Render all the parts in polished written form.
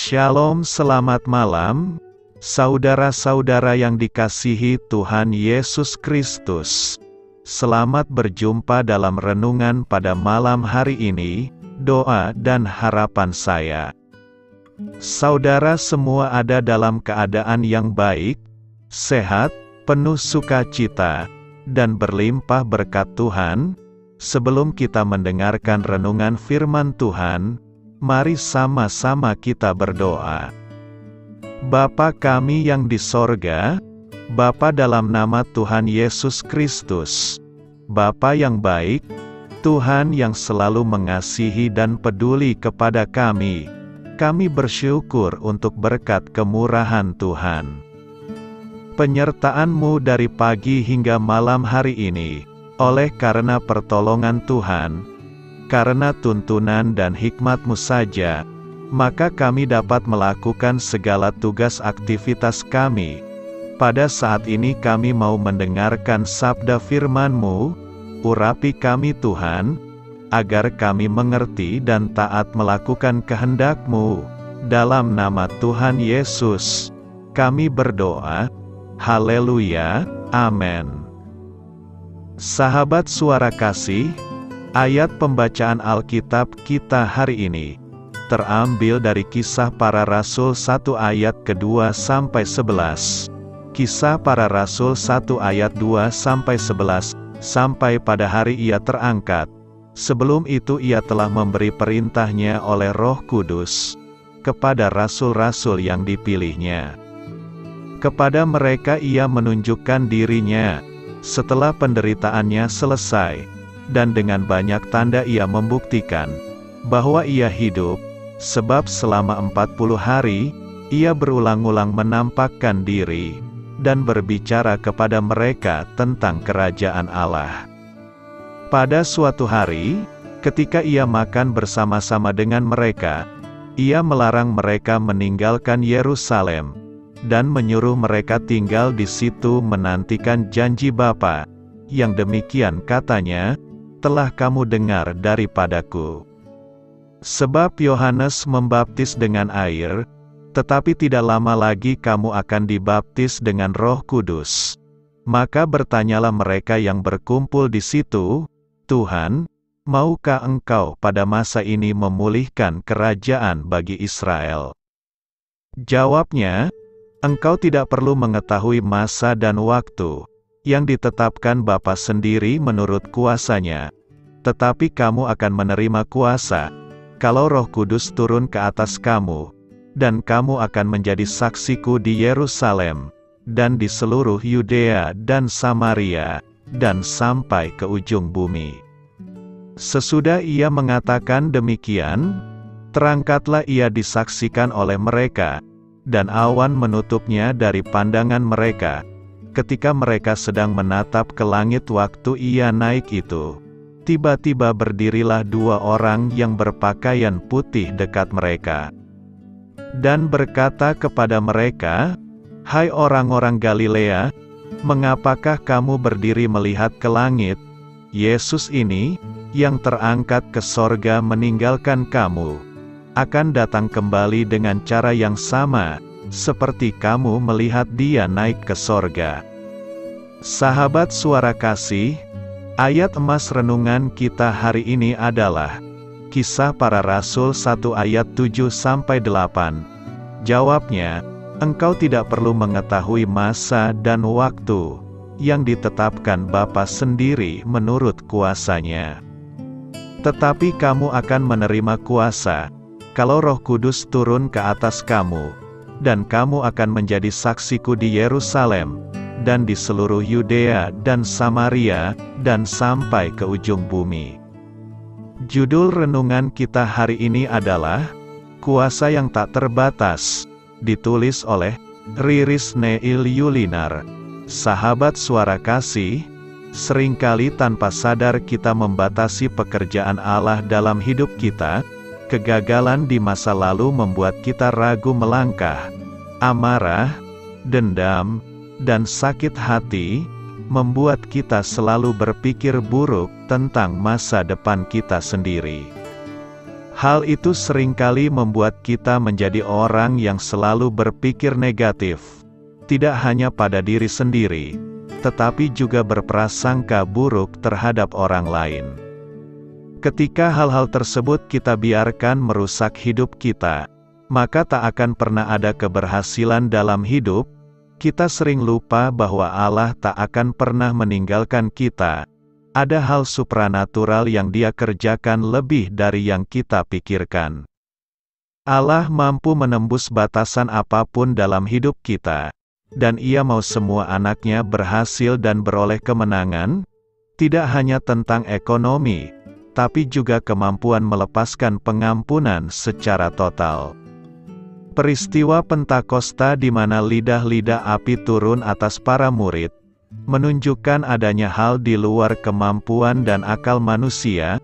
Shalom, selamat malam, saudara-saudara yang dikasihi Tuhan Yesus Kristus. Selamat berjumpa dalam renungan pada malam hari ini, doa dan harapan saya. Saudara semua ada dalam keadaan yang baik, sehat, penuh sukacita, dan berlimpah berkat Tuhan. Sebelum kita mendengarkan renungan firman Tuhan, mari sama-sama kita berdoa. Bapa kami yang di sorga, Bapa dalam nama Tuhan Yesus Kristus, Bapa yang baik, Tuhan yang selalu mengasihi dan peduli kepada kami bersyukur untuk berkat kemurahan Tuhan. Penyertaan-Mu dari pagi hingga malam hari ini, oleh karena pertolongan Tuhan, karena tuntunan dan hikmat-Mu saja, maka kami dapat melakukan segala tugas aktivitas kami. Pada saat ini kami mau mendengarkan sabda firman-Mu, urapi kami Tuhan, agar kami mengerti dan taat melakukan kehendak-Mu. Dalam nama Tuhan Yesus, kami berdoa. Haleluya, amin. Sahabat suara kasih, ayat pembacaan Alkitab kita hari ini terambil dari Kisah Para Rasul 1 ayat ke-2 sampai 11. Kisah Para Rasul 1 ayat 2 sampai 11, sampai pada hari Ia terangkat. Sebelum itu Ia telah memberi perintahnya oleh Roh Kudus kepada rasul-rasul yang dipilihnya. Kepada mereka Ia menunjukkan dirinya setelah penderitaannya selesai, dan dengan banyak tanda Ia membuktikan bahwa Ia hidup, sebab selama 40 hari, Ia berulang-ulang menampakkan diri, dan berbicara kepada mereka tentang kerajaan Allah. Pada suatu hari, ketika Ia makan bersama-sama dengan mereka, Ia melarang mereka meninggalkan Yerusalem, dan menyuruh mereka tinggal di situ menantikan janji Bapa, yang demikian katanya, telah kamu dengar daripadaku. Sebab Yohanes membaptis dengan air, tetapi tidak lama lagi kamu akan dibaptis dengan Roh Kudus. Maka bertanyalah mereka yang berkumpul di situ, Tuhan, maukah Engkau pada masa ini memulihkan kerajaan bagi Israel? Jawabnya, Engkau tidak perlu mengetahui masa dan waktu yang ditetapkan Bapa sendiri menurut kuasanya, tetapi kamu akan menerima kuasa kalau Roh Kudus turun ke atas kamu, dan kamu akan menjadi saksiku di Yerusalem, dan di seluruh Yudea dan Samaria, dan sampai ke ujung bumi. Sesudah Ia mengatakan demikian, terangkatlah Ia disaksikan oleh mereka, dan awan menutupnya dari pandangan mereka, ketika mereka sedang menatap ke langit waktu Ia naik itu. Tiba-tiba berdirilah 2 orang yang berpakaian putih dekat mereka, dan berkata kepada mereka, "Hai orang-orang Galilea, mengapakah kamu berdiri melihat ke langit? Yesus ini, yang terangkat ke sorga meninggalkan kamu, akan datang kembali dengan cara yang sama, seperti kamu melihat Dia naik ke sorga." Sahabat suara kasih, ayat emas renungan kita hari ini adalah Kisah Para Rasul 1 ayat 7-8. Jawabnya, engkau tidak perlu mengetahui masa dan waktu yang ditetapkan Bapa sendiri menurut kuasanya. Tetapi kamu akan menerima kuasa kalau Roh Kudus turun ke atas kamu, dan kamu akan menjadi saksiku di Yerusalem, dan di seluruh Yudea dan Samaria, dan sampai ke ujung bumi. Judul renungan kita hari ini adalah Kuasa yang Tak Terbatas, ditulis oleh Riris Neil Yulinar. Sahabat suara kasih, seringkali tanpa sadar kita membatasi pekerjaan Allah dalam hidup kita. Kegagalan di masa lalu membuat kita ragu melangkah. Amarah, dendam, dan sakit hati membuat kita selalu berpikir buruk tentang masa depan kita sendiri. Hal itu seringkali membuat kita menjadi orang yang selalu berpikir negatif, tidak hanya pada diri sendiri, tetapi juga berprasangka buruk terhadap orang lain. Ketika hal-hal tersebut kita biarkan merusak hidup kita, maka tak akan pernah ada keberhasilan dalam hidup. Kita sering lupa bahwa Allah tak akan pernah meninggalkan kita. Ada hal supranatural yang Dia kerjakan lebih dari yang kita pikirkan. Allah mampu menembus batasan apapun dalam hidup kita, dan Ia mau semua anak-Nya berhasil dan beroleh kemenangan, tidak hanya tentang ekonomi, tapi juga kemampuan melepaskan pengampunan secara total. Peristiwa Pentakosta di mana lidah-lidah api turun atas para murid, menunjukkan adanya hal di luar kemampuan dan akal manusia.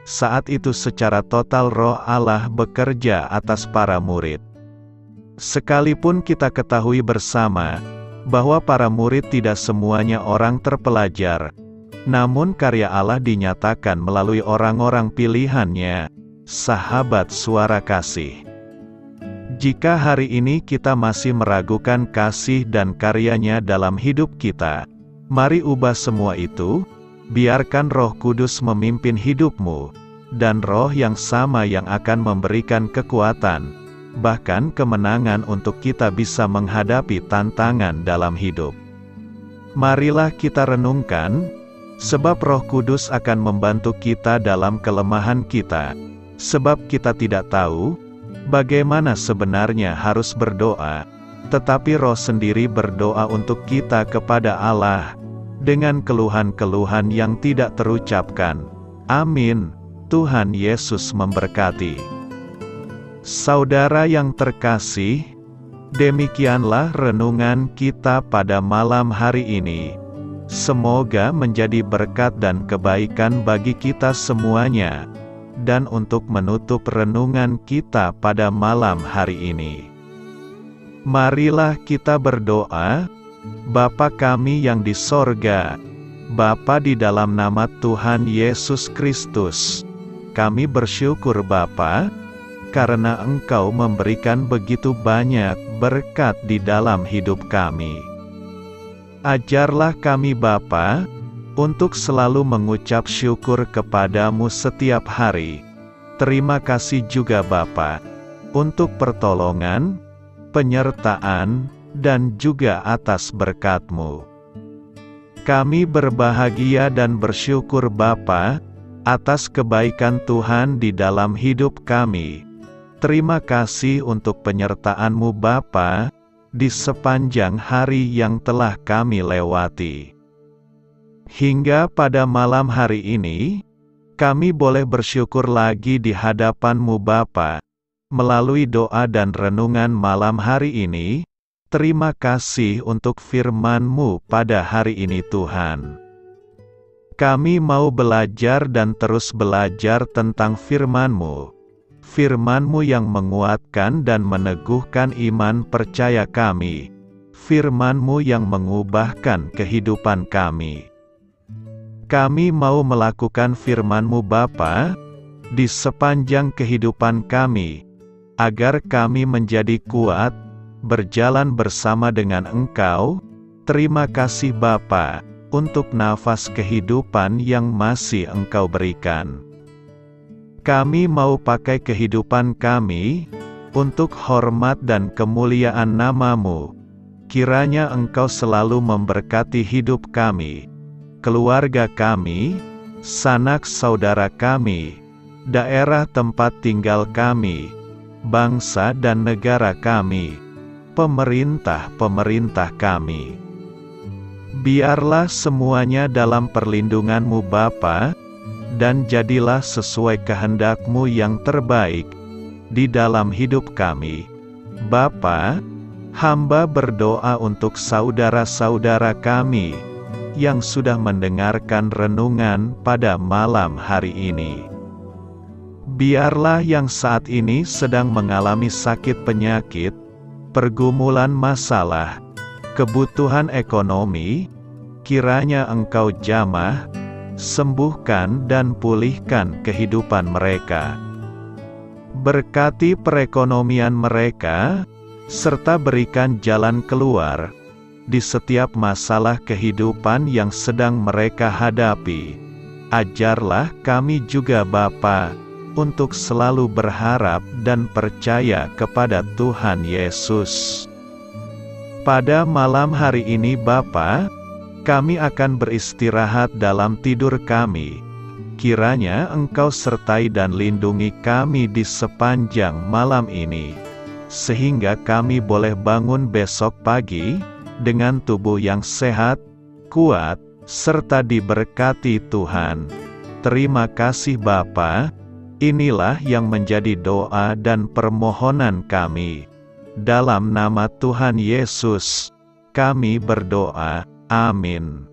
Saat itu secara total Roh Allah bekerja atas para murid. Sekalipun kita ketahui bersama, bahwa para murid tidak semuanya orang terpelajar, namun karya Allah dinyatakan melalui orang-orang pilihan-Nya, sahabat suara kasih. Jika hari ini kita masih meragukan kasih dan karya-Nya dalam hidup kita, mari ubah semua itu, biarkan Roh Kudus memimpin hidupmu, dan Roh yang sama yang akan memberikan kekuatan, bahkan kemenangan untuk kita bisa menghadapi tantangan dalam hidup. Marilah kita renungkan, sebab Roh Kudus akan membantu kita dalam kelemahan kita, sebab kita tidak tahu bagaimana sebenarnya harus berdoa, tetapi Roh sendiri berdoa untuk kita kepada Allah, dengan keluhan-keluhan yang tidak terucapkan. Amin. Tuhan Yesus memberkati. Saudara yang terkasih, demikianlah renungan kita pada malam hari ini. Semoga menjadi berkat dan kebaikan bagi kita semuanya. Dan untuk menutup renungan kita pada malam hari ini, marilah kita berdoa. Bapa kami yang di sorga, Bapa di dalam nama Tuhan Yesus Kristus, kami bersyukur Bapa, karena Engkau memberikan begitu banyak berkat di dalam hidup kami. Ajarlah kami Bapa, untuk selalu mengucap syukur kepadamu setiap hari. Terima kasih juga Bapa, untuk pertolongan, penyertaan, dan juga atas berkat-Mu. Kami berbahagia dan bersyukur Bapa, atas kebaikan Tuhan di dalam hidup kami. Terima kasih untuk penyertaan-Mu Bapa, di sepanjang hari yang telah kami lewati. Hingga pada malam hari ini, kami boleh bersyukur lagi di hadapan-Mu Bapa, melalui doa dan renungan malam hari ini. Terima kasih untuk firman-Mu pada hari ini Tuhan. Kami mau belajar dan terus belajar tentang firman-Mu. Firman-Mu yang menguatkan dan meneguhkan iman percaya kami. Firman-Mu yang mengubahkan kehidupan kami. Kami mau melakukan firman-Mu Bapa, di sepanjang kehidupan kami, agar kami menjadi kuat, berjalan bersama dengan Engkau. Terima kasih Bapa, untuk nafas kehidupan yang masih Engkau berikan. Kami mau pakai kehidupan kami, untuk hormat dan kemuliaan nama-Mu. Kiranya Engkau selalu memberkati hidup kami, keluarga kami, sanak saudara kami, daerah tempat tinggal kami, bangsa dan negara kami, pemerintah-pemerintah kami. Biarlah semuanya dalam perlindungan-Mu Bapa, dan jadilah sesuai kehendak-Mu yang terbaik, di dalam hidup kami. Bapa, hamba berdoa untuk saudara-saudara kami, yang sudah mendengarkan renungan pada malam hari ini. Biarlah yang saat ini sedang mengalami sakit penyakit, pergumulan masalah, kebutuhan ekonomi, kiranya Engkau jamah, sembuhkan dan pulihkan kehidupan mereka. Berkati perekonomian mereka, serta berikan jalan keluar di setiap masalah kehidupan yang sedang mereka hadapi. Ajarlah kami juga Bapa, untuk selalu berharap dan percaya kepada Tuhan Yesus. Pada malam hari ini Bapa, kami akan beristirahat dalam tidur kami. Kiranya Engkau sertai dan lindungi kami di sepanjang malam ini, sehingga kami boleh bangun besok pagi dengan tubuh yang sehat, kuat, serta diberkati Tuhan. Terima kasih Bapa. Inilah yang menjadi doa dan permohonan kami. Dalam nama Tuhan Yesus, kami berdoa. Amin.